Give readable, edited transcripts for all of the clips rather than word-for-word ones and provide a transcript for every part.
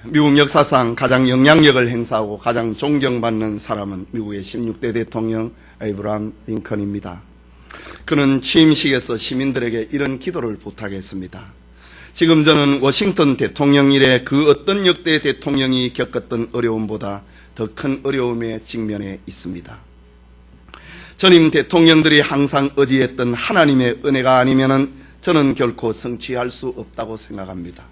미국 역사상 가장 영향력을 행사하고 가장 존경받는 사람은 미국의 16대 대통령 에이브라함 링컨입니다. 그는 취임식에서 시민들에게 이런 기도를 부탁했습니다. 지금 저는 워싱턴 대통령 이래 그 어떤 역대 대통령이 겪었던 어려움보다 더 큰 어려움에 직면해 있습니다. 전임 대통령들이 항상 의지했던 하나님의 은혜가 아니면은 저는 결코 성취할 수 없다고 생각합니다.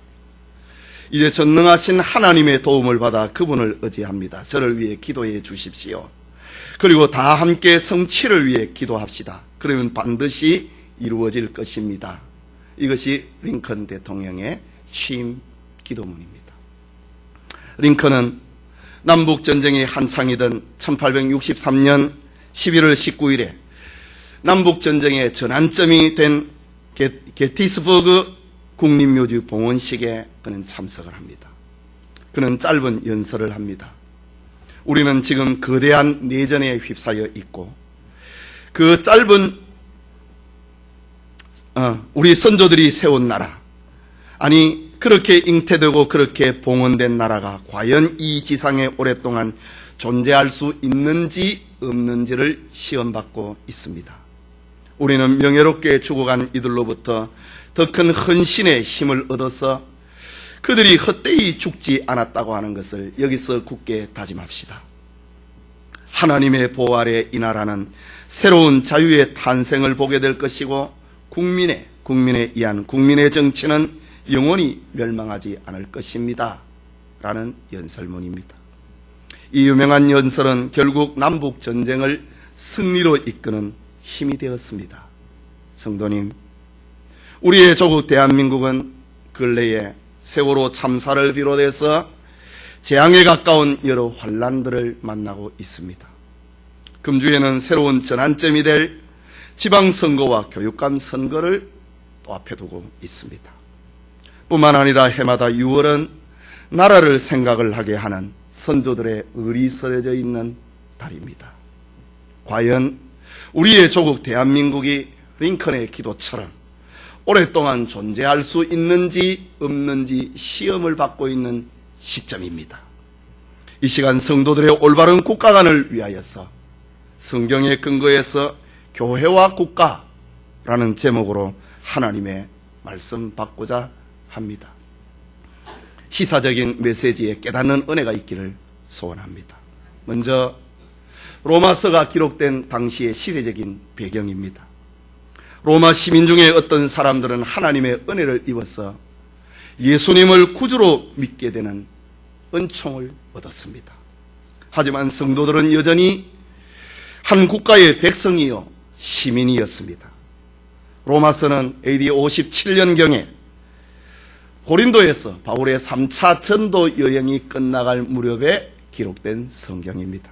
이제 전능하신 하나님의 도움을 받아 그분을 의지합니다. 저를 위해 기도해 주십시오. 그리고 다 함께 성취를 위해 기도합시다. 그러면 반드시 이루어질 것입니다. 이것이 링컨 대통령의 취임 기도문입니다. 링컨은 남북전쟁이 한창이던 1863년 11월 19일에 남북전쟁의 전환점이 된 게티스버그 국립묘지 봉헌식에 그는 참석을 합니다. 그는 짧은 연설을 합니다. 우리는 지금 거대한 내전에 휩싸여 있고 그 짧은 우리 선조들이 세운 나라, 아니 그렇게 잉태되고 그렇게 봉헌된 나라가 과연 이 지상에 오랫동안 존재할 수 있는지 없는지를 시험받고 있습니다. 우리는 명예롭게 죽어간 이들로부터 더 큰 헌신의 힘을 얻어서 그들이 헛되이 죽지 않았다고 하는 것을 여기서 굳게 다짐합시다. 하나님의 보호 아래 이 나라는 새로운 자유의 탄생을 보게 될 것이고 국민에 의한 국민의 정치는 영원히 멸망하지 않을 것입니다. 라는 연설문입니다. 이 유명한 연설은 결국 남북전쟁을 승리로 이끄는 힘이 되었습니다. 성도님, 우리의 조국 대한민국은 근래에 세월호 참사를 비롯해서 재앙에 가까운 여러 환란들을 만나고 있습니다. 금주에는 새로운 전환점이 될 지방선거와 교육감 선거를 또 앞에 두고 있습니다. 뿐만 아니라 해마다 6월은 나라를 생각을 하게 하는 선조들의 을이 서려져 있는 달입니다. 과연 우리의 조국 대한민국이 링컨의 기도처럼 오랫동안 존재할 수 있는지 없는지 시험을 받고 있는 시점입니다. 이 시간 성도들의 올바른 국가관을 위하여서 성경에 근거해서 교회와 국가라는 제목으로 하나님의 말씀 받고자 합니다. 시사적인 메시지에 깨닫는 은혜가 있기를 소원합니다. 먼저 로마서가 기록된 당시의 시대적인 배경입니다. 로마 시민 중에 어떤 사람들은 하나님의 은혜를 입어서 예수님을 구주로 믿게 되는 은총을 얻었습니다. 하지만 성도들은 여전히 한 국가의 백성이요 시민이었습니다. 로마서는 AD 57년경에 고린도에서 바울의 3차 전도 여행이 끝나갈 무렵에 기록된 성경입니다.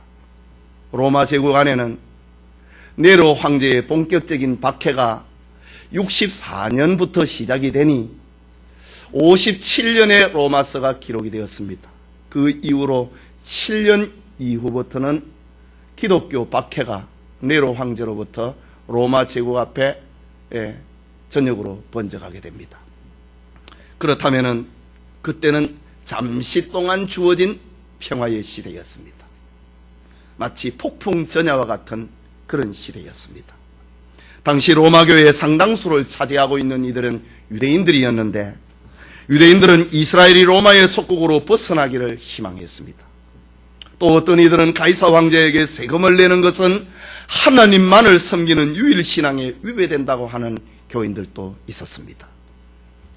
로마 제국 안에는 네로 황제의 본격적인 박해가 64년부터 시작이 되니 57년에 로마서가 기록이 되었습니다. 그 이후로 7년 이후부터는 기독교 박해가 네로 황제로부터 로마 제국 앞에 전역으로 번져가게 됩니다. 그렇다면 그때는 잠시 동안 주어진 평화의 시대였습니다. 마치 폭풍 전야와 같은 그런 시대였습니다. 당시 로마 교회의 상당수를 차지하고 있는 이들은 유대인들이었는데 유대인들은 이스라엘이 로마의 속국으로 벗어나기를 희망했습니다. 또 어떤 이들은 가이사 황제에게 세금을 내는 것은 하나님만을 섬기는 유일신앙에 위배된다고 하는 교인들도 있었습니다.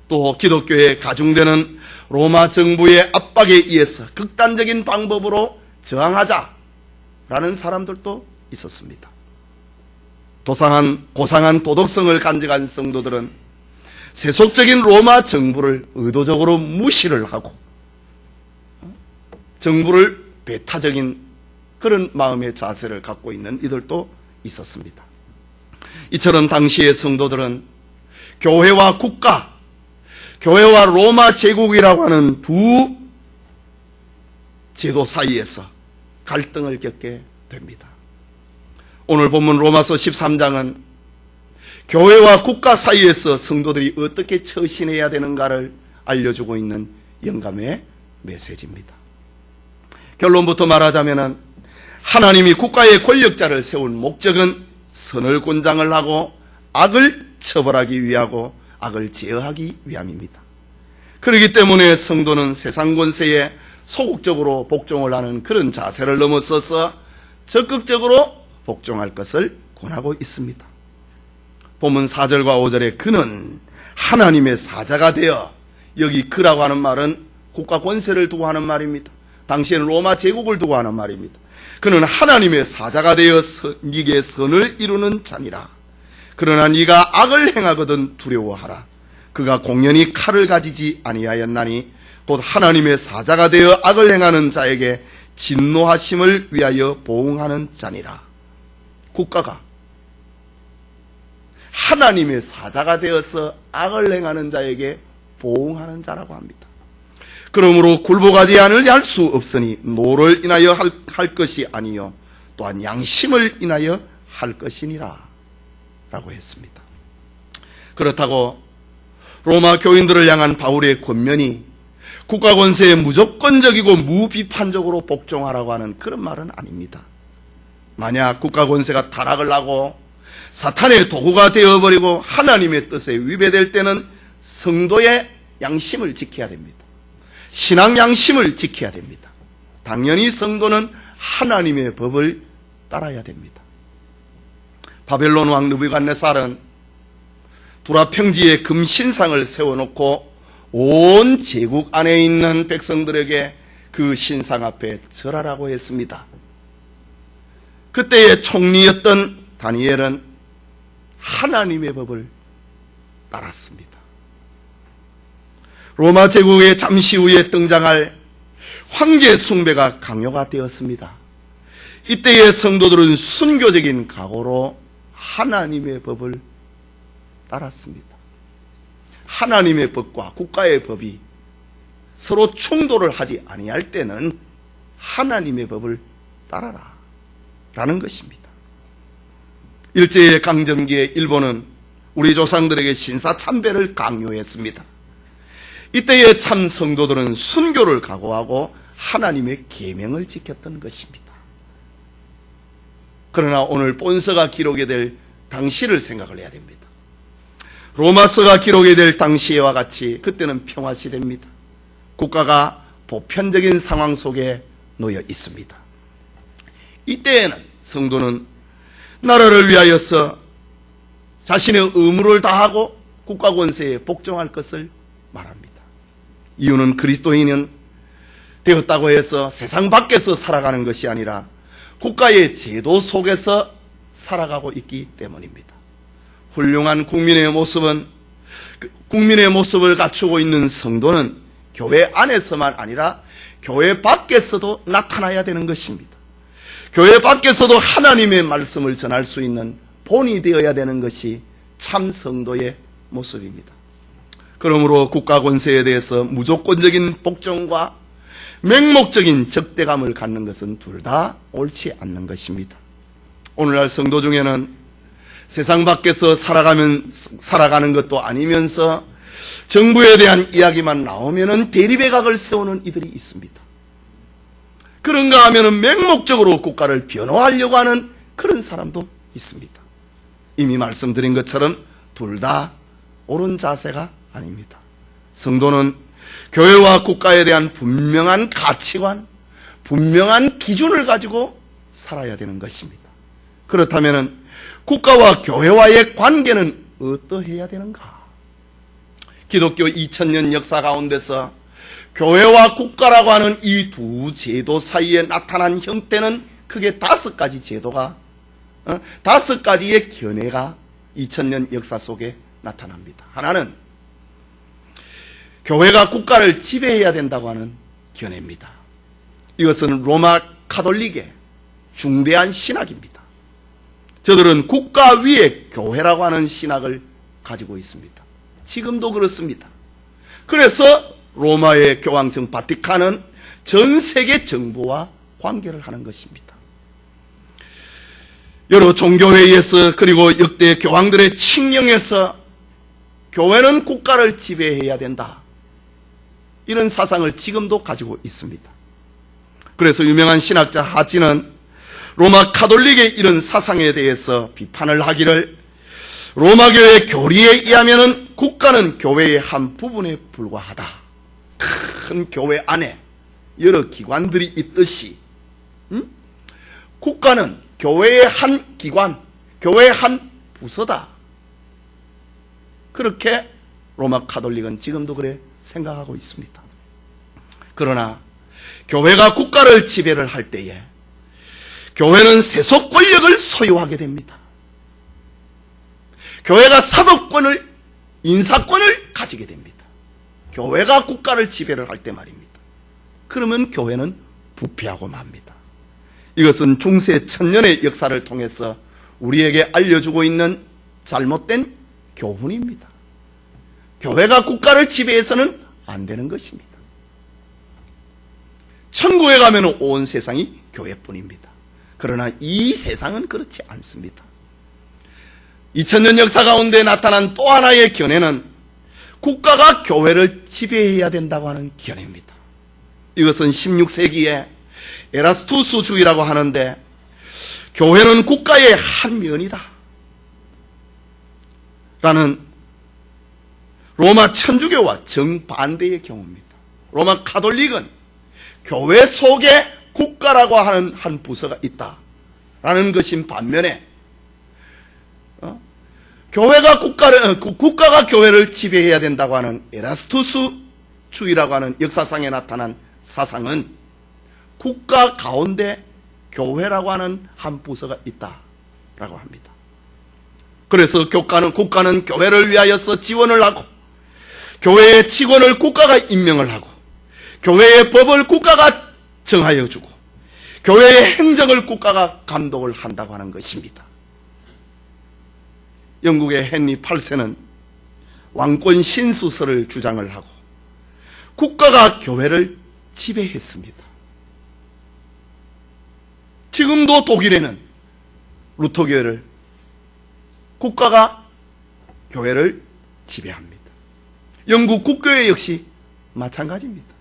또 기독교에 가중되는 로마 정부의 압박에 의해서 극단적인 방법으로 저항하자라는 사람들도 있었습니다. 고상한 도덕성을 간직한 성도들은 세속적인 로마 정부를 의도적으로 무시를 하고 정부를 배타적인 그런 마음의 자세를 갖고 있는 이들도 있었습니다. 이처럼 당시의 성도들은 교회와 국가, 교회와 로마 제국이라고 하는 두 제도 사이에서 갈등을 겪게 됩니다. 오늘 본문 로마서 13장은 교회와 국가 사이에서 성도들이 어떻게 처신해야 되는가를 알려주고 있는 영감의 메시지입니다. 결론부터 말하자면 하나님이 국가의 권력자를 세운 목적은 선을 권장을 하고 악을 처벌하기 위하고 악을 제어하기 위함입니다. 그렇기 때문에 성도는 세상 권세에 소극적으로 복종을 하는 그런 자세를 넘어서서 적극적으로 복종할 것을 권하고 있습니다. 본문 4절과 5절에 그는 하나님의 사자가 되어, 여기 그라고 하는 말은 국가 권세를 두고 하는 말입니다. 당시에는 로마 제국을 두고 하는 말입니다. 그는 하나님의 사자가 되어 네게 선을 이루는 자니라. 그러나 네가 악을 행하거든 두려워하라. 그가 공연히 칼을 가지지 아니하였나니 곧 하나님의 사자가 되어 악을 행하는 자에게 진노하심을 위하여 보응하는 자니라. 국가가 하나님의 사자가 되어서 악을 행하는 자에게 보응하는 자라고 합니다. 그러므로 굴복하지 않을 수 없으니 노를 인하여 할 것이 아니요 또한 양심을 인하여 할 것이니라 라고 했습니다. 그렇다고 로마 교인들을 향한 바울의 권면이 국가 권세에 무조건적이고 무비판적으로 복종하라고 하는 그런 말은 아닙니다. 만약 국가 권세가 타락을 하고 사탄의 도구가 되어버리고 하나님의 뜻에 위배될 때는 성도의 양심을 지켜야 됩니다. 신앙 양심을 지켜야 됩니다. 당연히 성도는 하나님의 법을 따라야 됩니다. 바벨론 왕 느부갓네살은 두라 평지에 금신상을 세워놓고 온 제국 안에 있는 백성들에게 그 신상 앞에 절하라고 했습니다. 그때의 총리였던 다니엘은 하나님의 법을 따랐습니다. 로마 제국의 잠시 후에 등장할 황제 숭배가 강요가 되었습니다. 이때의 성도들은 순교적인 각오로 하나님의 법을 따랐습니다. 하나님의 법과 국가의 법이 서로 충돌을 하지 아니할 때는 하나님의 법을 따라라 라는 것입니다. 일제의 강점기에 일본은 우리 조상들에게 신사참배를 강요했습니다. 이때의 참 성도들은 순교를 각오하고 하나님의 계명을 지켰던 것입니다. 그러나 오늘 본서가 기록이 될 당시를 생각을 해야 됩니다. 로마서가 기록이 될 당시와 같이 그때는 평화시대입니다. 국가가 보편적인 상황 속에 놓여 있습니다. 이때에는 성도는 나라를 위하여서 자신의 의무를 다하고 국가 권세에 복종할 것을 말합니다. 이유는 그리스도인은 되었다고 해서 세상 밖에서 살아가는 것이 아니라 국가의 제도 속에서 살아가고 있기 때문입니다. 훌륭한 국민의 모습을 갖추고 있는 성도는 교회 안에서만 아니라 교회 밖에서도 나타나야 되는 것입니다. 교회 밖에서도 하나님의 말씀을 전할 수 있는 본이 되어야 되는 것이 참 성도의 모습입니다. 그러므로 국가 권세에 대해서 무조건적인 복종과 맹목적인 적대감을 갖는 것은 둘 다 옳지 않는 것입니다. 오늘날 성도 중에는 세상 밖에서 살아가는 것도 아니면서 정부에 대한 이야기만 나오면은 대립의 각을 세우는 이들이 있습니다. 그런가 하면은 맹목적으로 국가를 변호하려고 하는 그런 사람도 있습니다. 이미 말씀드린 것처럼 둘 다 옳은 자세가 아닙니다. 성도는 교회와 국가에 대한 분명한 가치관, 분명한 기준을 가지고 살아야 되는 것입니다. 그렇다면 국가와 교회와의 관계는 어떠해야 되는가? 기독교 2000년 역사 가운데서 교회와 국가라고 하는 이 두 제도 사이에 나타난 형태는 크게 5가지 제도가 5가지의 견해가 2000년 역사 속에 나타납니다. 하나는 교회가 국가를 지배해야 된다고 하는 견해입니다. 이것은 로마 카톨릭의 중대한 신학입니다. 저들은 국가 위에 교회라고 하는 신학을 가지고 있습니다. 지금도 그렇습니다. 그래서 로마의 교황청 바티칸은 전 세계 정부와 관계를 하는 것입니다. 여러 종교회의에서 그리고 역대 교황들의 칙령에서 교회는 국가를 지배해야 된다, 이런 사상을 지금도 가지고 있습니다. 그래서 유명한 신학자 하지는 로마 카톨릭의 이런 사상에 대해서 비판을 하기를, 로마 교회 교리에 의하면은 국가는 교회의 한 부분에 불과하다. 큰 교회 안에 여러 기관들이 있듯이 국가는 교회의 한 기관, 교회의 한 부서다. 그렇게 로마 카톨릭은 지금도 그래 생각하고 있습니다. 그러나 교회가 국가를 지배를 할 때에 교회는 세속 권력을 소유하게 됩니다. 교회가 사법권을, 인사권을 가지게 됩니다. 교회가 국가를 지배를 할 때 말입니다. 그러면 교회는 부패하고 맙니다. 이것은 중세 천년의 역사를 통해서 우리에게 알려주고 있는 잘못된 교훈입니다. 교회가 국가를 지배해서는 안 되는 것입니다. 천국에 가면 온 세상이 교회뿐입니다. 그러나 이 세상은 그렇지 않습니다. 2000년 역사 가운데 나타난 또 하나의 견해는 국가가 교회를 지배해야 된다고 하는 견해입니다. 이것은 16세기에 에라스투스주의라고 하는데, 교회는 국가의 한 면이다 라는 로마 천주교와 정반대의 경우입니다. 로마 카톨릭은 교회 속에 국가라고 하는 한 부서가 있다라는 것인 반면에 국가가 교회를 지배해야 된다고 하는 에라스투스주의라고 하는 역사상에 나타난 사상은 국가 가운데 교회라고 하는 한 부서가 있다라고 합니다. 그래서 국가는 교회를 위하여서 지원을 하고, 교회의 직원을 국가가 임명을 하고, 교회의 법을 국가가 정하여 주고, 교회의 행정을 국가가 감독을 한다고 하는 것입니다. 영국의 헨리 8세는 왕권 신수설을 주장을 하고 국가가 교회를 지배했습니다. 지금도 독일에는 루터교회를, 국가가 교회를 지배합니다. 영국 국교회 역시 마찬가지입니다.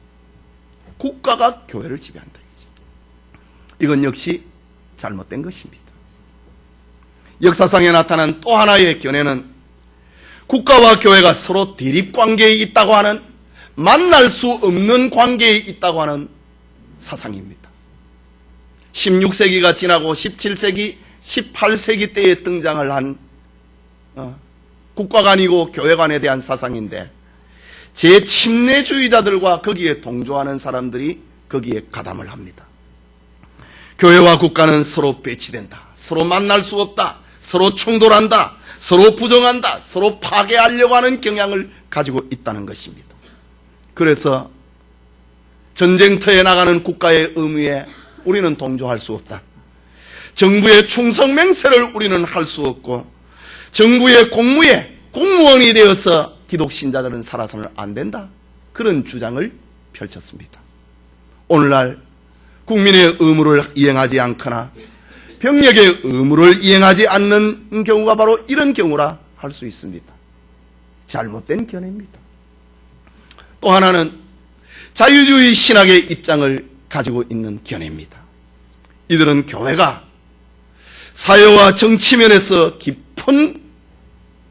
국가가 교회를 지배한다. 이건 역시 잘못된 것입니다. 역사상에 나타난 또 하나의 견해는 국가와 교회가 서로 대립관계에 있다고 하는, 만날 수 없는 관계에 있다고 하는 사상입니다. 16세기가 지나고 17세기, 18세기 때에 등장을 한 국가관이고 교회관에 대한 사상인데, 제침례주의자들과 거기에 동조하는 사람들이 거기에 가담을 합니다. 교회와 국가는 서로 배치된다, 서로 만날 수 없다, 서로 충돌한다, 서로 부정한다, 서로 파괴하려고 하는 경향을 가지고 있다는 것입니다. 그래서 전쟁터에 나가는 국가의 의무에 우리는 동조할 수 없다. 정부의 충성맹세를 우리는 할 수 없고, 정부의 공무원이 되어서 기독신자들은 살아서는 안 된다. 그런 주장을 펼쳤습니다. 오늘날 국민의 의무를 이행하지 않거나 병력의 의무를 이행하지 않는 경우가 바로 이런 경우라 할 수 있습니다. 잘못된 견해입니다. 또 하나는 자유주의 신학의 입장을 가지고 있는 견해입니다. 이들은 교회가 사회와 정치면에서 깊은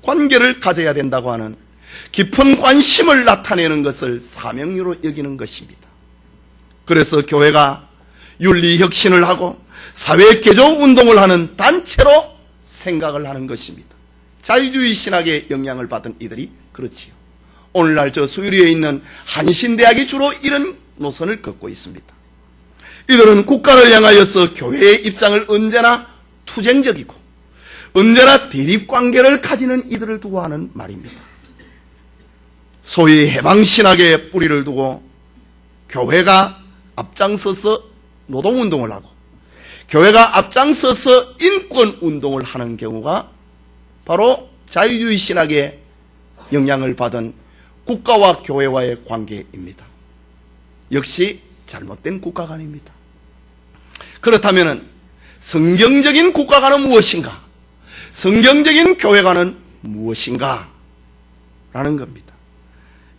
관계를 가져야 된다고 하는, 깊은 관심을 나타내는 것을 사명으로 여기는 것입니다. 그래서 교회가 윤리혁신을 하고 사회개조운동을 하는 단체로 생각을 하는 것입니다. 자유주의 신학의 영향을 받은 이들이 그렇지요. 오늘날 저 수유리에 있는 한신대학이 주로 이런 노선을 걷고 있습니다. 이들은 국가를 향하여서 교회의 입장을 언제나 투쟁적이고 언제나 대립관계를 가지는 이들을 두고 하는 말입니다. 소위 해방신학의 뿌리를 두고 교회가 앞장서서 노동운동을 하고, 교회가 앞장서서 인권운동을 하는 경우가 바로 자유주의 신학의 영향을 받은 국가와 교회와의 관계입니다. 역시 잘못된 국가관입니다. 그렇다면 성경적인 국가관은 무엇인가? 성경적인 교회관은 무엇인가? 라는 겁니다.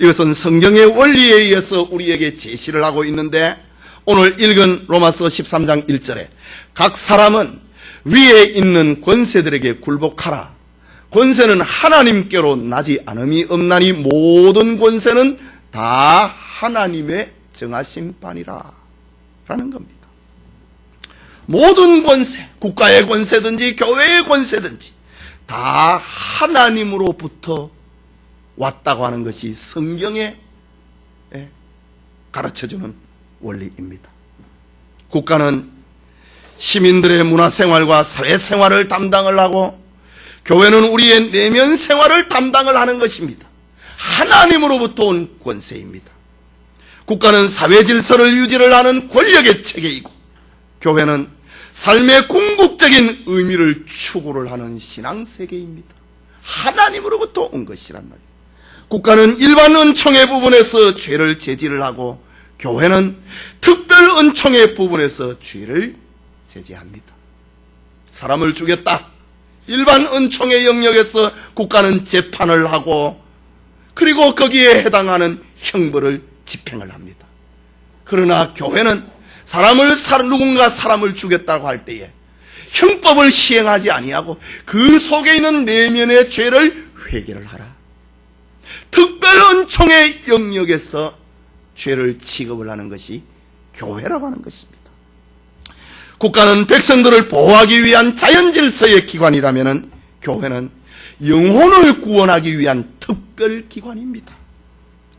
이것은 성경의 원리에 의해서 우리에게 제시를 하고 있는데, 오늘 읽은 로마서 13장 1절에 각 사람은 위에 있는 권세들에게 굴복하라. 권세는 하나님께로 나지 않음이 없나니 모든 권세는 다 하나님의 정하신 바니라 라는 겁니다. 모든 권세, 국가의 권세든지 교회의 권세든지 다 하나님으로부터 왔다고 하는 것이 성경에 가르쳐주는 원리입니다. 국가는 시민들의 문화생활과 사회생활을 담당을 하고, 교회는 우리의 내면 생활을 담당을 하는 것입니다. 하나님으로부터 온 권세입니다. 국가는 사회 질서를 유지를 하는 권력의 체계이고, 교회는 삶의 궁극적인 의미를 추구를 하는 신앙세계입니다. 하나님으로부터 온 것이란 말이에요. 국가는 일반 은총의 부분에서 죄를 제지를 하고, 교회는 특별 은총의 부분에서 죄를 제지합니다. 사람을 죽였다. 일반 은총의 영역에서 국가는 재판을 하고, 그리고 거기에 해당하는 형벌을 집행을 합니다. 그러나 교회는 누군가 사람을 죽였다고 할 때에 형법을 시행하지 아니하고 그 속에 있는 내면의 죄를 회개를 하라. 특별 은총의 영역에서 죄를 취급을 하는 것이 교회라고 하는 것입니다. 국가는 백성들을 보호하기 위한 자연 질서의 기관이라면, 교회는 영혼을 구원하기 위한 특별 기관입니다.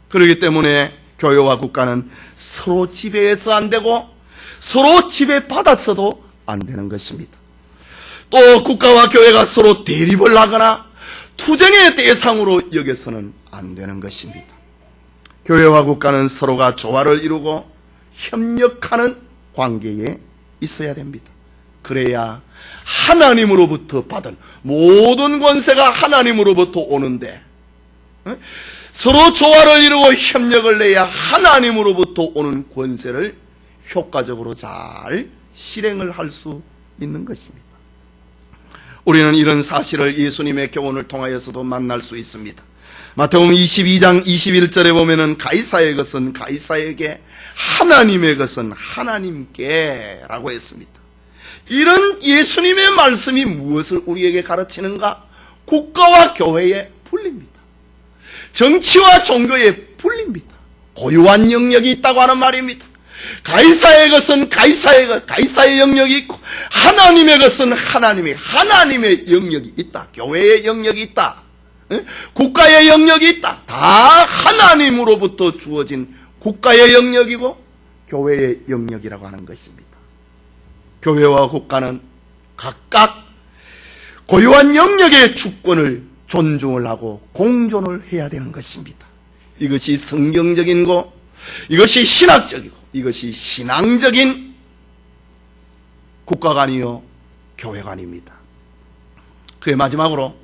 그렇기 때문에 교회와 국가는 서로 지배해서 안 되고 서로 지배받아서도 안 되는 것입니다. 또 국가와 교회가 서로 대립을 하거나 투쟁의 대상으로 여겨서는 안 되는 것입니다. 교회와 국가는 서로가 조화를 이루고 협력하는 관계에 있어야 됩니다. 그래야 하나님으로부터 받은 모든 권세가 하나님으로부터 오는데, 서로 조화를 이루고 협력을 내야 하나님으로부터 오는 권세를 효과적으로 잘 실행을 할 수 있는 것입니다. 우리는 이런 사실을 예수님의 교훈을 통하여서도 만날 수 있습니다. 마태복음 22장 21절에 보면은 가이사의 것은 가이사에게, 하나님의 것은 하나님께 라고 했습니다. 이런 예수님의 말씀이 무엇을 우리에게 가르치는가? 국가와 교회의 분리입니다. 정치와 종교의 분리입니다. 고유한 영역이 있다고 하는 말입니다. 가이사의 것은 가이사의 영역이 있고, 하나님의 것은 하나님의 영역이 있다. 교회의 영역이 있다. 국가의 영역이 있다. 다 하나님으로부터 주어진 국가의 영역이고 교회의 영역이라고 하는 것입니다. 교회와 국가는 각각 고유한 영역의 주권을 존중을 하고 공존을 해야 되는 것입니다. 이것이 성경적인 거, 이것이 신학적이고, 이것이 신앙적인 국가관이요 교회관입니다. 그의 마지막으로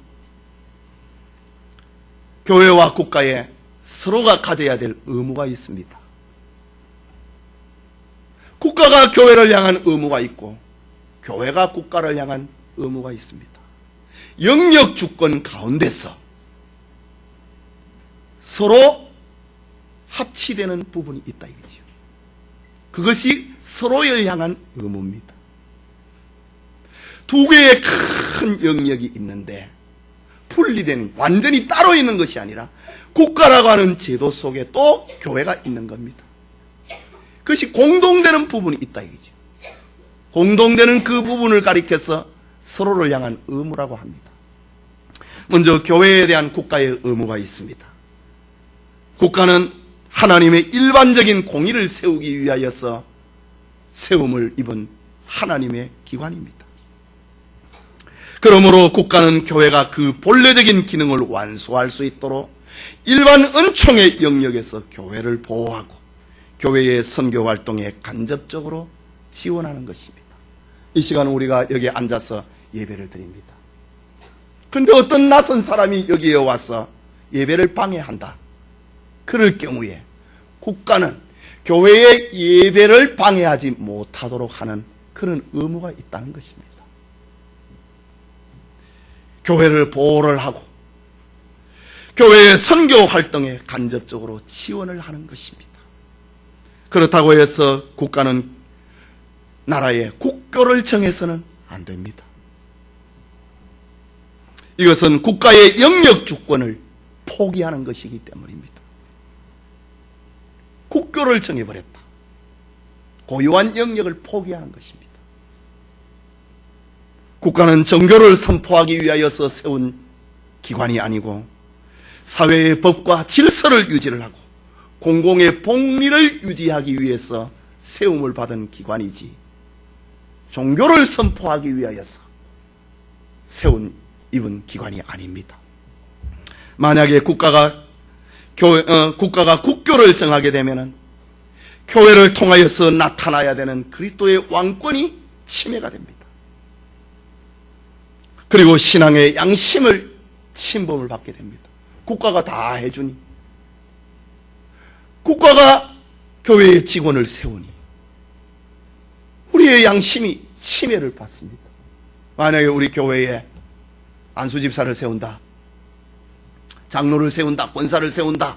교회와 국가에 서로가 가져야 될 의무가 있습니다. 국가가 교회를 향한 의무가 있고, 교회가 국가를 향한 의무가 있습니다. 영역 주권 가운데서 서로 합치되는 부분이 있다 이거죠. 그것이 서로를 향한 의무입니다. 두 개의 큰 영역이 있는데 분리된, 완전히 따로 있는 것이 아니라 국가라고 하는 제도 속에 또 교회가 있는 겁니다. 그것이 공동되는 부분이 있다 이거죠. 공동되는 그 부분을 가리켜서 서로를 향한 의무라고 합니다. 먼저 교회에 대한 국가의 의무가 있습니다. 국가는 하나님의 일반적인 공의를 세우기 위하여서 세움을 입은 하나님의 기관입니다. 그러므로 국가는 교회가 그 본래적인 기능을 완수할 수 있도록 일반 은총의 영역에서 교회를 보호하고 교회의 선교 활동에 간접적으로 지원하는 것입니다. 이 시간 우리가 여기에 앉아서 예배를 드립니다. 그런데 어떤 낯선 사람이 여기에 와서 예배를 방해한다. 그럴 경우에 국가는 교회의 예배를 방해하지 못하도록 하는 그런 의무가 있다는 것입니다. 교회를 보호를 하고 교회의 선교 활동에 간접적으로 지원을 하는 것입니다. 그렇다고 해서 국가는 나라의 국교를 정해서는 안 됩니다. 이것은 국가의 영역 주권을 포기하는 것이기 때문입니다. 국교를 정해버렸다. 고유한 영역을 포기하는 것입니다. 국가는 정교를 선포하기 위하여서 세운 기관이 아니고 사회의 법과 질서를 유지를 하고 공공의 복리를 유지하기 위해서 세움을 받은 기관이지 종교를 선포하기 위하여서 입은 기관이 아닙니다. 만약에 국가가 국교를 정하게 되면은 교회를 통하여서 나타나야 되는 그리스도의 왕권이 침해가 됩니다. 그리고 신앙의 양심을 침범을 받게 됩니다. 국가가 다 해주니, 국가가 교회의 직원을 세우니 우리의 양심이 침해를 받습니다. 만약에 우리 교회에 안수집사를 세운다, 장로를 세운다, 권사를 세운다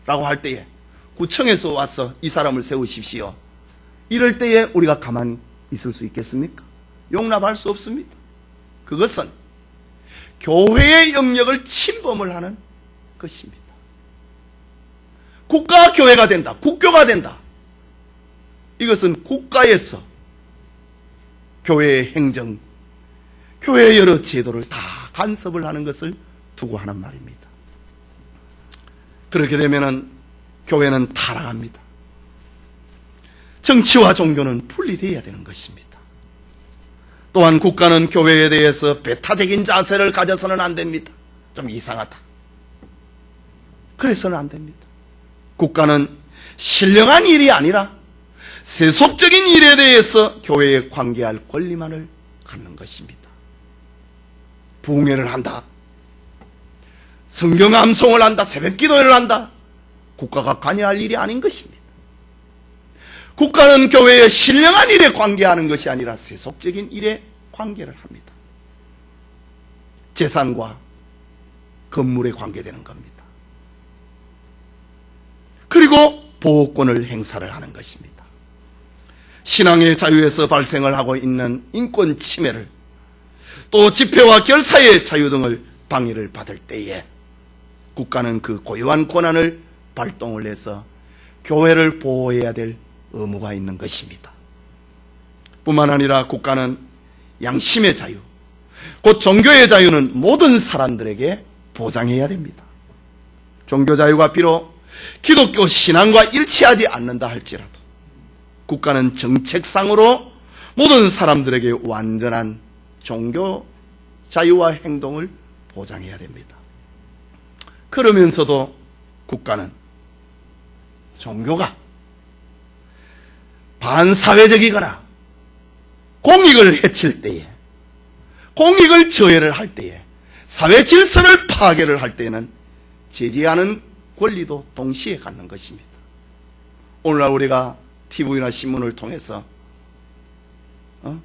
라고 할 때에 구청에서 와서 이 사람을 세우십시오, 이럴 때에 우리가 가만히 있을 수 있겠습니까? 용납할 수 없습니다. 그것은 교회의 영역을 침범을 하는 것입니다. 국가 교회가 된다, 국교가 된다, 이것은 국가에서 교회의 행정, 교회의 여러 제도를 다 간섭을 하는 것을 두고 하는 말입니다. 그렇게 되면은 교회는 타락합니다. 정치와 종교는 분리되어야 되는 것입니다. 또한 국가는 교회에 대해서 배타적인 자세를 가져서는 안 됩니다. 좀 이상하다, 그래서는 안 됩니다. 국가는 신령한 일이 아니라 세속적인 일에 대해서 교회에 관계할 권리만을 갖는 것입니다. 부흥회를 한다, 성경 암송을 한다, 새벽 기도회를 한다, 국가가 관여할 일이 아닌 것입니다. 국가는 교회의 신령한 일에 관계하는 것이 아니라 세속적인 일에 관계를 합니다. 재산과 건물에 관계되는 겁니다. 그리고 보호권을 행사를 하는 것입니다. 신앙의 자유에서 발생을 하고 있는 인권 침해를, 또 집회와 결사의 자유 등을 방해를 받을 때에 국가는 그 고유한 권한을 발동을 해서 교회를 보호해야 될 의무가 있는 것입니다. 뿐만 아니라 국가는 양심의 자유, 곧 종교의 자유는 모든 사람들에게 보장해야 됩니다. 종교 자유가 비록 기독교 신앙과 일치하지 않는다 할지라도 국가는 정책상으로 모든 사람들에게 완전한 종교 자유와 행동을 보장해야 됩니다. 그러면서도 국가는 종교가 반사회적이거나 공익을 해칠 때에, 공익을 저해를 할 때에, 사회 질서를 파괴를 할 때에는 제지하는 권리도 동시에 갖는 것입니다. 오늘날 우리가 TV나 신문을 통해서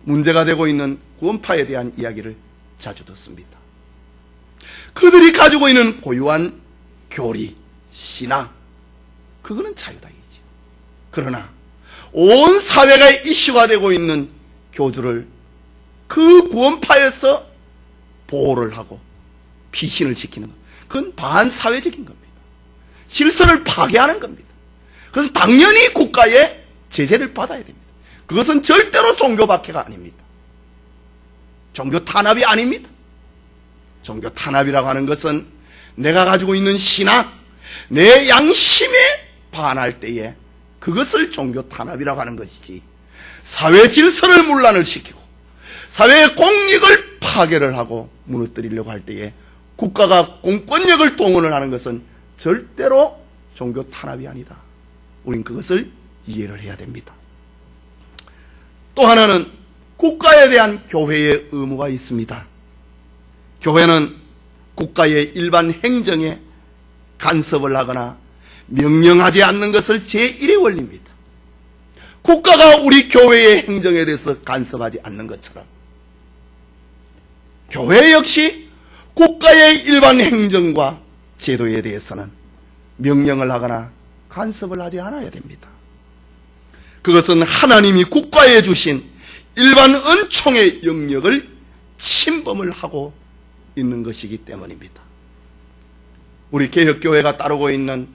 문제가 되고 있는 구원파에 대한 이야기를 자주 듣습니다. 그들이 가지고 있는 고유한 교리, 신앙, 그거는 자유다이죠. 그러나 온 사회가 이슈가 되고 있는 교주를 그 구원파에서 보호를 하고 피신을 시키는 것, 그건 반사회적인 겁니다. 질서를 파괴하는 겁니다. 그래서 당연히 국가의 제재를 받아야 됩니다. 그것은 절대로 종교 박해가 아닙니다. 종교 탄압이 아닙니다. 종교 탄압이라고 하는 것은 내가 가지고 있는 신앙, 내 양심에 반할 때에 그것을 종교 탄압이라고 하는 것이지, 사회 질서를 문란을 시키고 사회의 공익을 파괴를 하고 무너뜨리려고 할 때에 국가가 공권력을 동원을 하는 것은 절대로 종교 탄압이 아니다. 우린 그것을 이해를 해야 됩니다. 또 하나는 국가에 대한 교회의 의무가 있습니다. 교회는 국가의 일반 행정에 간섭을 하거나 명령하지 않는 것을 제1의 원리입니다. 국가가 우리 교회의 행정에 대해서 간섭하지 않는 것처럼 교회 역시 국가의 일반 행정과 제도에 대해서는 명령을 하거나 간섭을 하지 않아야 됩니다. 그것은 하나님이 국가에 주신 일반 은총의 영역을 침범을 하고 있는 것이기 때문입니다. 우리 개혁교회가 따르고 있는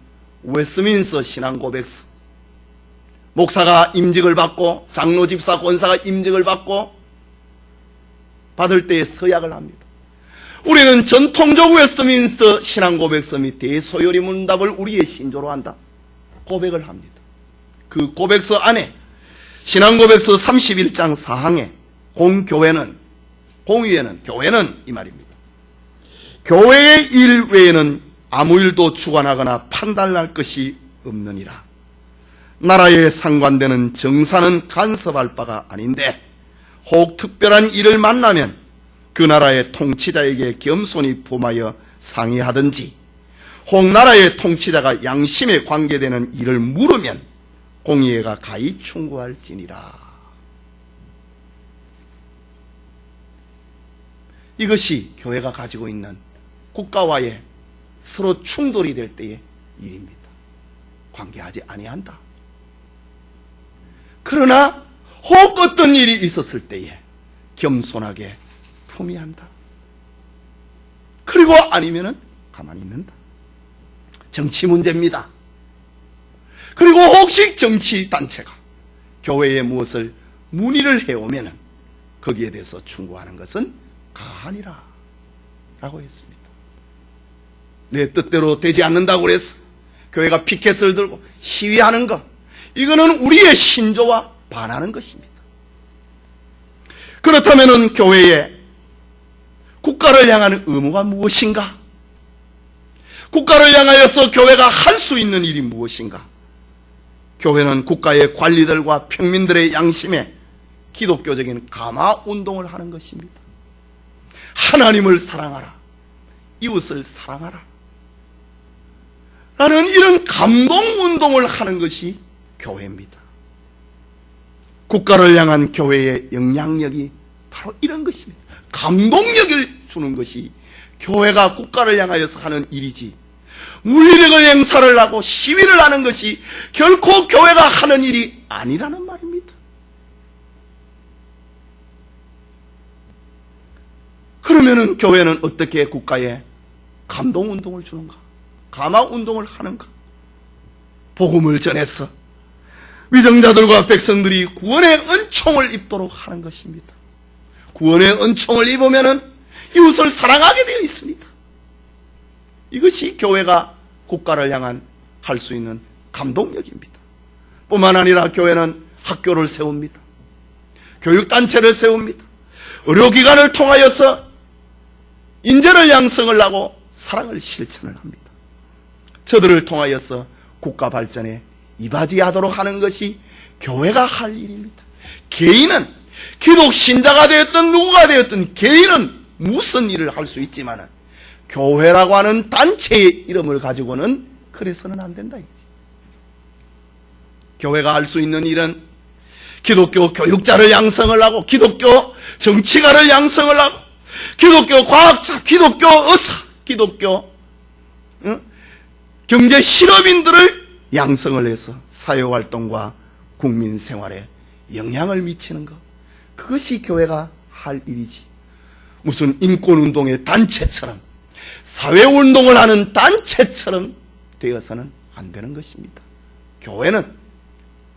웨스트민스터 신앙고백서, 목사가 임직을 받고 장로, 집사, 권사가 임직을 받을 때에 서약을 합니다. 우리는 전통적 웨스트민스터 신앙고백서 및 대소요리 문답을 우리의 신조로 한다 고백을 합니다. 그 고백서 안에 신앙고백서 31장 4항에 공위에는 교회는 이 말입니다. 교회의 일 외에는 아무 일도 주관하거나 판단할 것이 없느니라. 나라에 상관되는 정사는 간섭할 바가 아닌데 혹 특별한 일을 만나면 그 나라의 통치자에게 겸손히 품하여 상의하든지 혹 나라의 통치자가 양심에 관계되는 일을 물으면 공의회가 가히 충고할지니라. 이것이 교회가 가지고 있는 국가와의 서로 충돌이 될 때의 일입니다. 관계하지 아니한다. 그러나 혹 어떤 일이 있었을 때에 겸손하게 품위한다. 그리고 아니면은 가만히 있는다. 정치 문제입니다. 그리고 혹시 정치 단체가 교회에 무엇을 문의를 해오면은 거기에 대해서 충고하는 것은 가하니라 라고 했습니다. 내 뜻대로 되지 않는다고 그래서 교회가 피켓을 들고 시위하는 것, 이거는 우리의 신조와 반하는 것입니다. 그렇다면 교회에 국가를 향한 의무가 무엇인가? 국가를 향하여서 교회가 할 수 있는 일이 무엇인가? 교회는 국가의 관리들과 평민들의 양심에 기독교적인 감화운동을 하는 것입니다. 하나님을 사랑하라, 이웃을 사랑하라 라는 이런 감동운동을 하는 것이 교회입니다. 국가를 향한 교회의 영향력이 바로 이런 것입니다. 감동력을 주는 것이 교회가 국가를 향하여서 하는 일이지, 물리력을 행사를 하고 시위를 하는 것이 결코 교회가 하는 일이 아니라는 말입니다. 그러면은 교회는 어떻게 국가에 감동운동을 주는가? 감화운동을 하는가? 복음을 전해서 위정자들과 백성들이 구원의 은총을 입도록 하는 것입니다. 구원의 은총을 입으면은 이웃을 사랑하게 되어 있습니다. 이것이 교회가 국가를 향한 할 수 있는 감동력입니다. 뿐만 아니라 교회는 학교를 세웁니다. 교육단체를 세웁니다. 의료기관을 통하여서 인재를 양성을 하고 사랑을 실천을 합니다. 저들을 통하여서 국가 발전에 이바지하도록 하는 것이 교회가 할 일입니다. 개인은, 기독 신자가 되었든 누구가 되었든 개인은 무슨 일을 할 수 있지만 교회라고 하는 단체의 이름을 가지고는 그래서는 안 된다. 교회가 할 수 있는 일은 기독교 교육자를 양성을 하고, 기독교 정치가를 양성을 하고, 기독교 과학자, 기독교 의사, 기독교 경제 실업인들을 양성을 해서 사회활동과 국민생활에 영향을 미치는 것, 그것이 교회가 할 일이지, 무슨 인권운동의 단체처럼 사회운동을 하는 단체처럼 되어서는 안 되는 것입니다. 교회는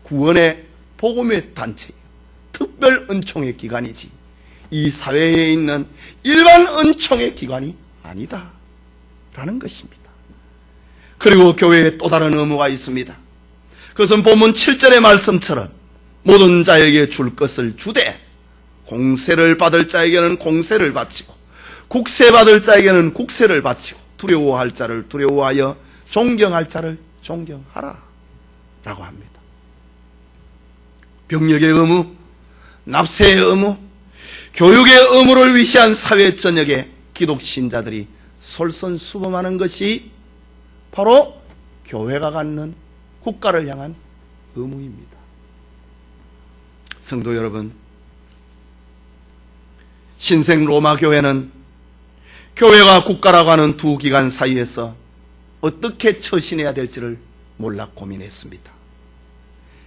구원의 복음의 단체예요. 특별 은총의 기관이지 이 사회에 있는 일반 은총의 기관이 아니다 라는 것입니다. 그리고 교회에 또 다른 의무가 있습니다. 그것은 본문 7절의 말씀처럼 모든 자에게 줄 것을 주되 공세를 받을 자에게는 공세를 바치고 국세 받을 자에게는 국세를 바치고 두려워할 자를 두려워하여 존경할 자를 존경하라 라고 합니다. 병력의 의무, 납세의 의무, 교육의 의무를 위시한 사회 전역에 기독 신자들이 솔선수범하는 것이 바로 교회가 갖는 국가를 향한 의무입니다. 성도 여러분, 신생 로마 교회는 교회와 국가라고 하는 두 기관 사이에서 어떻게 처신해야 될지를 몰라 고민했습니다.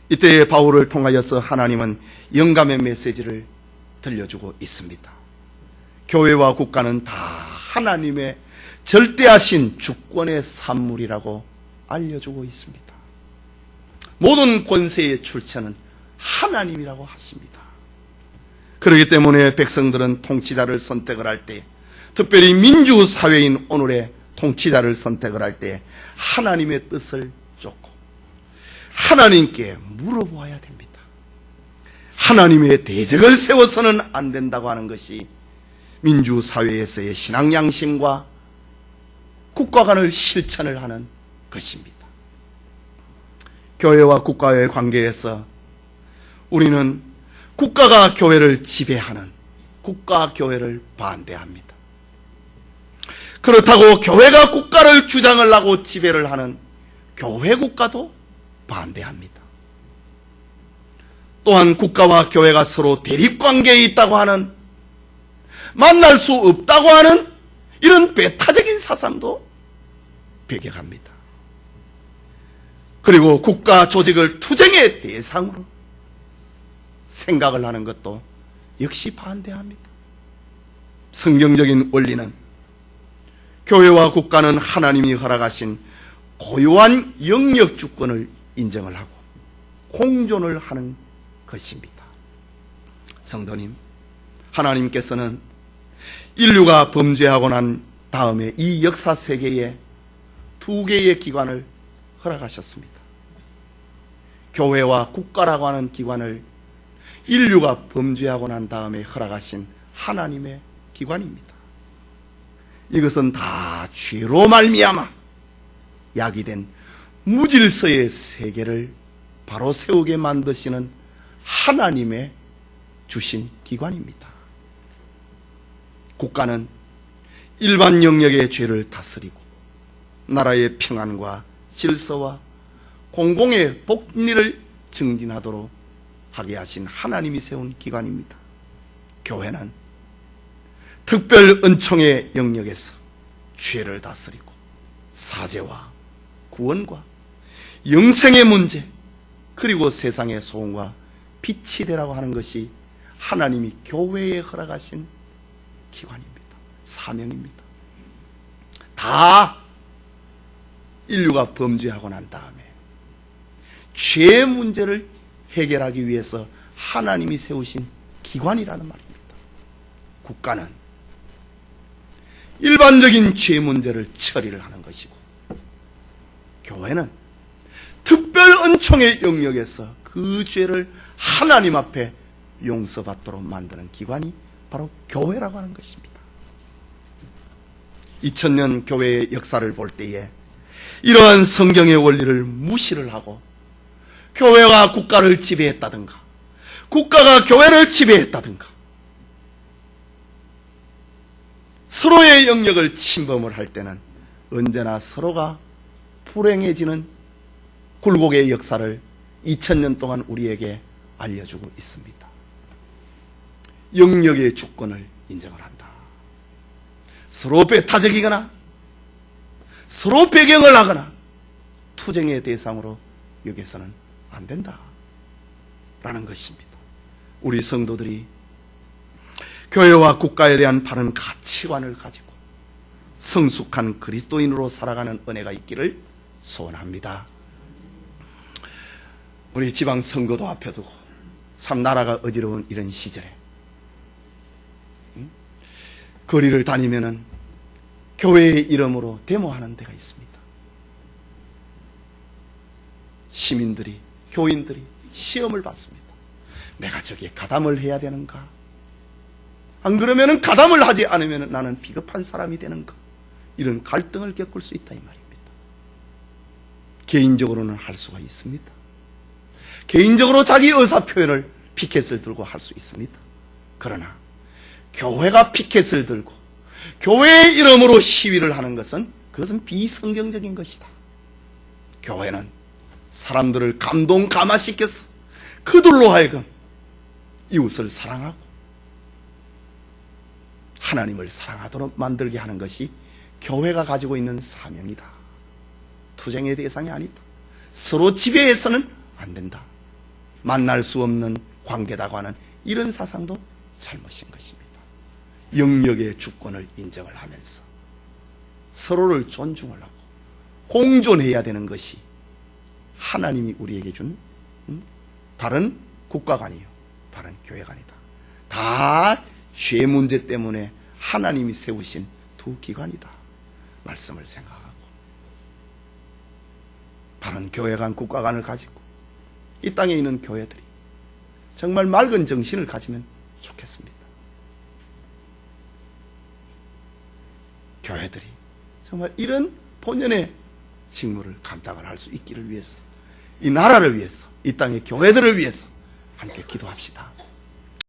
이때 바울을 통하여서 하나님은 영감의 메시지를 들려주고 있습니다. 교회와 국가는 다 하나님의 절대하신 주권의 산물이라고 알려주고 있습니다. 모든 권세의 출처는 하나님이라고 하십니다. 그렇기 때문에 백성들은 통치자를 선택을 할 때, 특별히 민주사회인 오늘의 통치자를 선택을 할 때 하나님의 뜻을 쫓고 하나님께 물어보아야 됩니다. 하나님의 대적을 세워서는 안 된다고 하는 것이 민주사회에서의 신앙 양심과 국가 간의 실천을 하는 것입니다. 교회와 국가의 관계에서 우리는 국가가 교회를 지배하는 국가-교회를 반대합니다. 그렇다고 교회가 국가를 주장을 하고 지배를 하는 교회국가도 반대합니다. 또한 국가와 교회가 서로 대립관계에 있다고 하는, 만날 수 없다고 하는 이런 배타적인 사상도 배격합니다. 그리고 국가 조직을 투쟁의 대상으로 생각을 하는 것도 역시 반대합니다. 성경적인 원리는 교회와 국가는 하나님이 허락하신 고유한 영역 주권을 인정을 하고 공존을 하는 것입니다. 성도님, 하나님께서는 인류가 범죄하고 난 다음에 이 역사 세계에 두 개의 기관을 허락하셨습니다. 교회와 국가라고 하는 기관을 인류가 범죄하고 난 다음에 허락하신 하나님의 기관입니다. 이것은 다 죄로 말미암아 야기된 무질서의 세계를 바로 세우게 만드시는 하나님의 주신 기관입니다. 국가는 일반 영역의 죄를 다스리고 나라의 평안과 질서와 공공의 복리를 증진하도록 하게 하신 하나님이 세운 기관입니다. 교회는 특별 은총의 영역에서 죄를 다스리고 사죄와 구원과 영생의 문제, 그리고 세상의 소원과 빛이 되라고 하는 것이 하나님이 교회에 허락하신 기관입니다. 사명입니다. 다 인류가 범죄하고 난 다음에 죄의 문제를 해결하기 위해서 하나님이 세우신 기관이라는 말입니다. 국가는 일반적인 죄 문제를 처리를 하는 것이고, 교회는 특별 은총의 영역에서 그 죄를 하나님 앞에 용서받도록 만드는 기관이 바로 교회라고 하는 것입니다. 2000년 교회의 역사를 볼 때에 이러한 성경의 원리를 무시를 하고 교회가 국가를 지배했다든가 국가가 교회를 지배했다든가 서로의 영역을 침범을 할 때는 언제나 서로가 불행해지는 굴곡의 역사를 2000년 동안 우리에게 알려주고 있습니다. 영역의 주권을 인정을 한다. 서로 배타적이거나 서로 배경을 하거나 투쟁의 대상으로 여기서는 안 된다 라는 것입니다. 우리 성도들이 교회와 국가에 대한 바른 가치관을 가지고 성숙한 그리스도인으로 살아가는 은혜가 있기를 소원합니다. 우리 지방 선거도 앞에 두고 참 나라가 어지러운 이런 시절에 거리를 다니면은 교회의 이름으로 데모하는 데가 있습니다. 시민들이, 교인들이 시험을 받습니다. 내가 저기에 가담을 해야 되는가? 안 그러면은 가담을 하지 않으면 나는 비겁한 사람이 되는가? 이런 갈등을 겪을 수 있다 이 말입니다. 개인적으로는 할 수가 있습니다. 개인적으로 자기 의사표현을 피켓을 들고 할 수 있습니다. 그러나 교회가 피켓을 들고 교회의 이름으로 시위를 하는 것은 그것은 비성경적인 것이다. 교회는 사람들을 감동감화시켜서 그들로 하여금 이웃을 사랑하고 하나님을 사랑하도록 만들게 하는 것이 교회가 가지고 있는 사명이다. 투쟁의 대상이 아니다. 서로 지배해서는 안 된다. 만날 수 없는 관계다고 하는 이런 사상도 잘못인 것입니다. 영역의 주권을 인정을 하면서 서로를 존중을 하고 공존해야 되는 것이 하나님이 우리에게 준 바른 국가관이요, 바른 교회관이다. 다 죄 문제 때문에 하나님이 세우신 두 기관이다. 말씀을 생각하고 바른 교회관, 국가관을 가지고 이 땅에 있는 교회들이 정말 맑은 정신을 가지면 좋겠습니다. 교회들이 정말 이런 본연의 직무를 감당을 할 수 있기를 위해서, 이 나라를 위해서, 이 땅의 교회들을 위해서 함께 기도합시다.